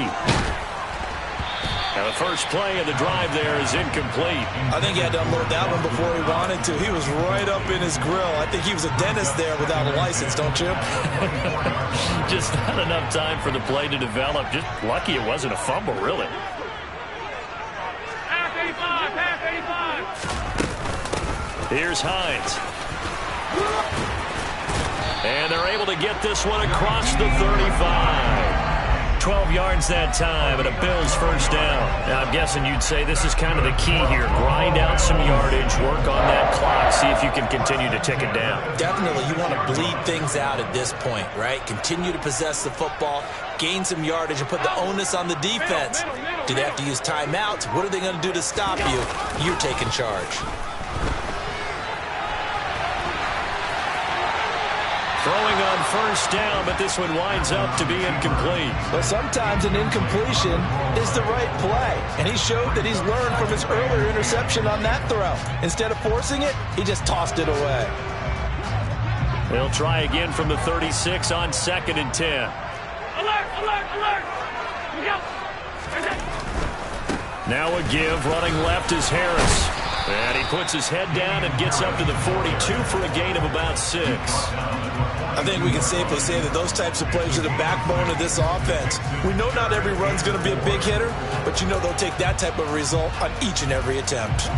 Speaker 10: Now the first play of the drive there is incomplete.
Speaker 11: I think he had to unload that one before he wanted to. He was right up in his grill. I think he was a dentist there without a license, don't you?
Speaker 10: Just not enough time for the play to develop. Just lucky it wasn't a fumble, really. Here's Hines. And they're able to get this one across the 35. 12 yards that time and a Bills first down. Now, I'm guessing you'd say this is kind of the key here. Grind out some yardage, work on that clock, see if you can continue to tick it down.
Speaker 11: Definitely. You want to bleed things out at this point, right? Continue to possess the football, gain some yardage, and put the onus on the defense. Do they have to use timeouts? What are they going to do to stop you? You're taking charge.
Speaker 10: Throwing on first down, but this one winds up to be incomplete.
Speaker 11: But sometimes an incompletion is the right play. And he showed that he's learned from his earlier interception on that throw. Instead of forcing it, he just tossed it away.
Speaker 10: They'll try again from the 36 on 2nd and 10.
Speaker 13: Alert, alert, alert!
Speaker 10: Now a give, running left is Harris. And he puts his head down and gets up to the 42 for a gain of about 6.
Speaker 11: I think we can safely say that those types of plays are the backbone of this offense. We know not every run's going to be a big hitter, but you know they'll take that type of result on each and every attempt.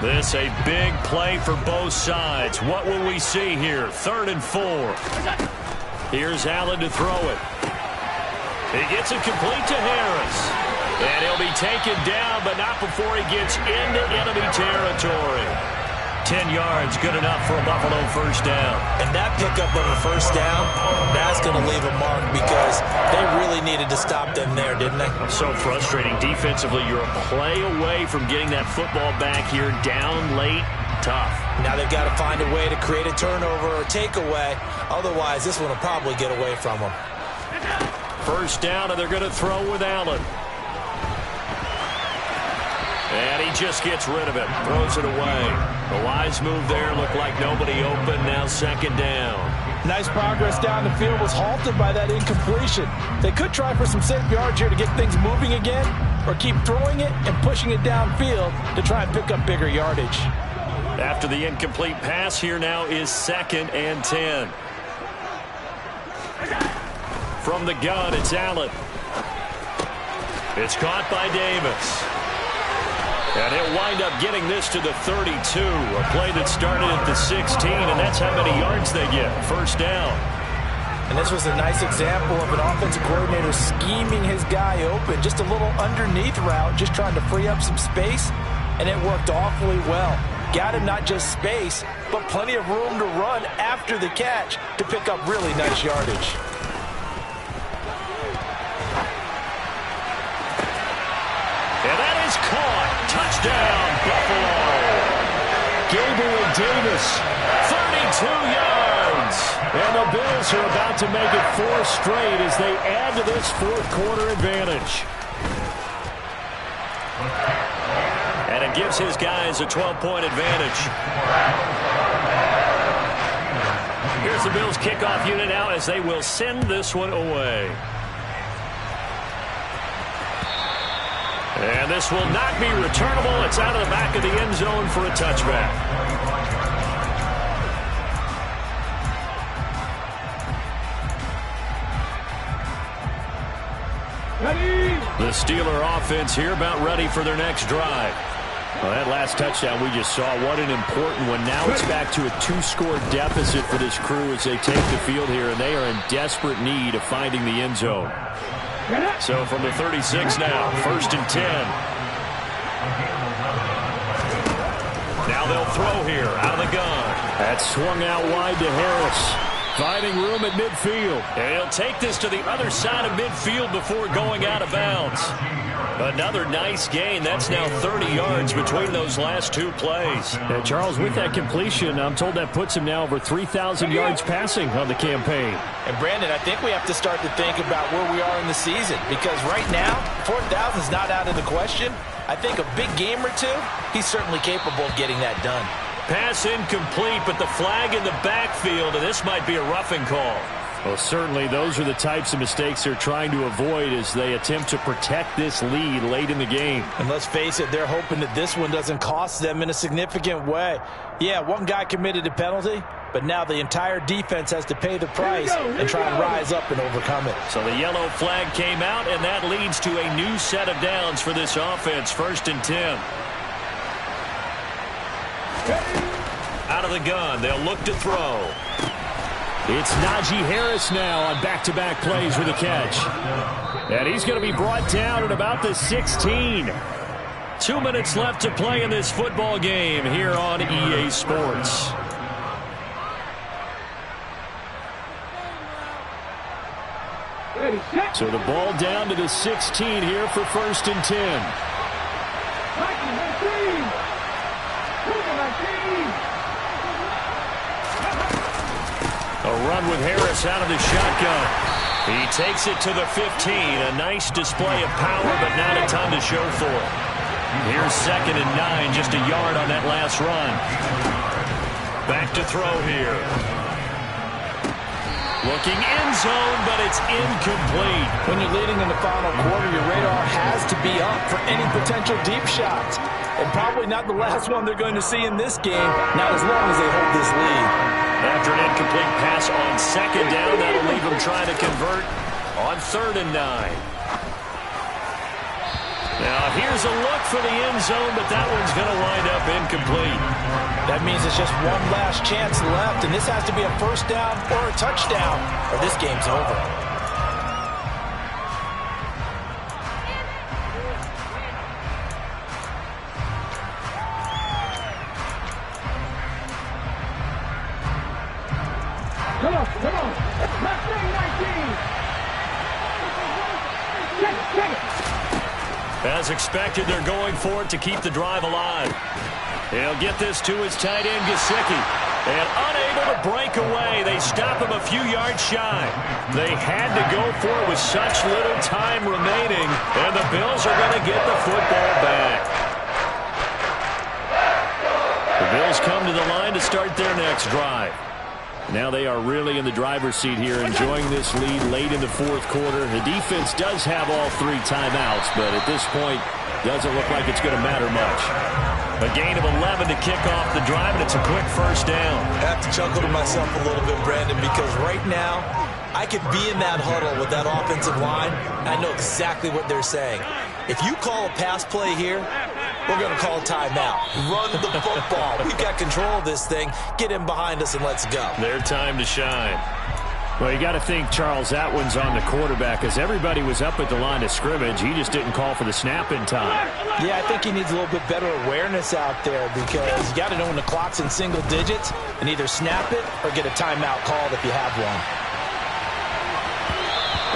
Speaker 10: This a big play for both sides. What will we see here? 3rd and 4. Here's Allen to throw it. He gets it complete to Harris. And he'll be taken down, but not before he gets into enemy territory. 10 yards, good enough for a Buffalo first down.
Speaker 11: And that pickup of a first down, that's going to leave a mark because they really needed to stop them there, didn't they?
Speaker 10: So frustrating. Defensively, you're a play away from getting that football back here down late. Tough.
Speaker 11: Now they've got to find a way to create a turnover or takeaway. Otherwise, this one will probably get away from them.
Speaker 10: First down, and they're going to throw with Allen. And he just gets rid of it. Throws it away. The wise move there. Looked like nobody open. Now 2nd down.
Speaker 11: Nice progress down the field. Was halted by that incompletion. They could try for some safe yards here to get things moving again, or keep throwing it and pushing it downfield to try and pick up bigger yardage.
Speaker 10: After the incomplete pass, here now is 2nd and 10. From the gun, it's Allen. It's caught by Davis. And he'll wind up getting this to the 32. A play that started at the 16, and that's how many yards they get. First down.
Speaker 11: And this was a nice example of an offensive coordinator scheming his guy open. Just a little underneath route, just trying to free up some space, and it worked awfully well. Got him not just space, but plenty of room to run after the catch to pick up really nice yardage.
Speaker 10: And that is caught. Touchdown, Buffalo. Gabriel Davis, 32 yards. And the Bills are about to make it 4 straight as they add to this 4th quarter advantage. And it gives his guys a 12-point advantage. Here's the Bills kickoff unit now as they will send this one away. And this will not be returnable. It's out of the back of the end zone for a touchback. The Steeler offense here about ready for their next drive. Well, that last touchdown we just saw, what an important one. Now it's back to a 2-score deficit for this crew as they take the field here, and they are in desperate need of finding the end zone. So from the 36 now, 1st and 10. Now they'll throw here, out of the gun. That's swung out wide to Harris. Finding room at midfield. And he'll take this to the other side of midfield before going out of bounds. Another nice gain. That's now 30 yards between those last 2 plays.
Speaker 12: And Charles, with that completion, I'm told that puts him now over 3,000 yards passing on the campaign.
Speaker 11: And Brandon, I think we have to start to think about where we are in the season, because right now, 4,000 is not out of the question. I think a big game or 2, he's certainly capable of getting that done.
Speaker 10: Pass incomplete, but the flag in the backfield, and this might be a roughing call.
Speaker 12: Well, certainly those are the types of mistakes they're trying to avoid as they attempt to protect this lead late in the game.
Speaker 11: And let's face it, they're hoping that this one doesn't cost them in a significant way. Yeah, one guy committed a penalty, but now the entire defense has to pay the price and try and rise up and overcome it.
Speaker 10: So the yellow flag came out, and that leads to a new set of downs for this offense. 1st and 10. Out of the gun, they'll look to throw.
Speaker 12: It's Najee Harris now on back-to-back plays with a catch. And he's going to be brought down at about the 16.
Speaker 10: 2 minutes left to play in this football game here on EA Sports.
Speaker 12: So the ball down to the 16 here for 1st and 10.
Speaker 10: A run with Harris out of the shotgun. He takes it to the 15. A nice display of power, but not a ton to show for it. Here's 2nd and 9, just a yard on that last run. Back to throw here. Looking end zone, but it's incomplete.
Speaker 11: When you're leading in the final quarter, your radar has to be up for any potential deep shots. And probably not the last one they're going to see in this game, not as long as they hold this lead.
Speaker 10: After an incomplete pass on second down, that'll leave them trying to convert on 3rd and 9. Now, here's a look for the end zone, but that one's going to wind up incomplete.
Speaker 11: That means it's just one last chance left, and this has to be a first down or a touchdown, or this game's over.
Speaker 13: Come on. Left wing 19. Check it.
Speaker 10: As expected, they're going for it to keep the drive alive. He'll get this to his tight end, Gesicki. And unable to break away, they stop him a few yards shy. They had to go for it with such little time remaining, and the Bills are going to get the football back. The Bills come to the line to start their next drive. Now they are really in the driver's seat here, enjoying this lead late in the 4th quarter. The defense does have all 3 timeouts, but at this point, doesn't look like it's going to matter much. A gain of 11 to kick off the drive, and it's a quick first down.
Speaker 11: I have to chuckle to myself a little bit, Brandon, because right now, I could be in that huddle with that offensive line. I know exactly what they're saying. If you call a pass play here, we're going to call a timeout. Run the football. We've got control of this thing. Get in behind us and let's go.
Speaker 10: Their time to shine. Well, you got to think Charles Atwin's on the quarterback, as everybody was up at the line of scrimmage. He just didn't call for the snap in time.
Speaker 11: Yeah, I think he needs a little bit better awareness out there, because you got to know when the clock's in single digits and either snap it or get a timeout called if you have one.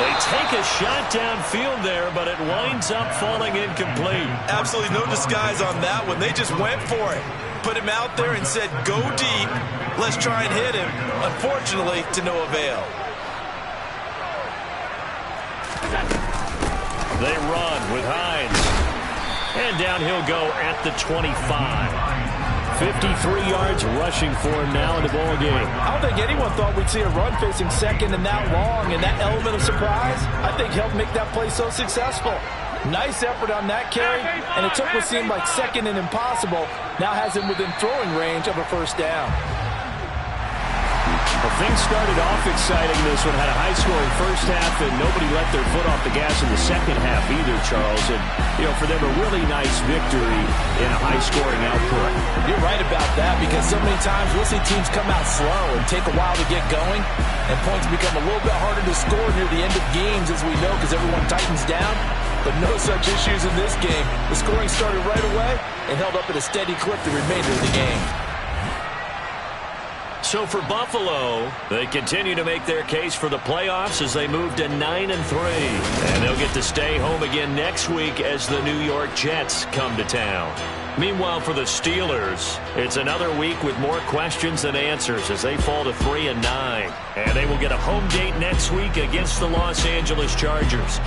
Speaker 10: They take a shot downfield there, but it winds up falling incomplete.
Speaker 11: Absolutely no disguise on that one. They just went for it. Put him out there and said, go deep. Let's try and hit him. Unfortunately, to no avail.
Speaker 10: They run with Hines. And down he'll go at the 25. 53 yards rushing for him now in the ball game.
Speaker 11: I don't think anyone thought we'd see a run facing second and that long, and that element of surprise, I think, helped make that play so successful. Nice effort on that carry, and it took what seemed like second and impossible, now has him within throwing range of a first down.
Speaker 10: Well, things started off exciting. This one had a high-scoring first half, and nobody let their foot off the gas in the second half either, Charles. And, you know, for them, a really nice victory in a high-scoring output.
Speaker 11: You're right about that, because so many times we'll see teams come out slow and take a while to get going, and points become a little bit harder to score near the end of games, as we know, because everyone tightens down. But no such issues in this game. The scoring started right away and held up at a steady clip the remainder of the game.
Speaker 10: So for Buffalo, they continue to make their case for the playoffs as they move to 9-3. And they'll get to stay home again next week as the New York Jets come to town. Meanwhile, for the Steelers, it's another week with more questions than answers as they fall to 3-9. And they will get a home date next week against the Los Angeles Chargers.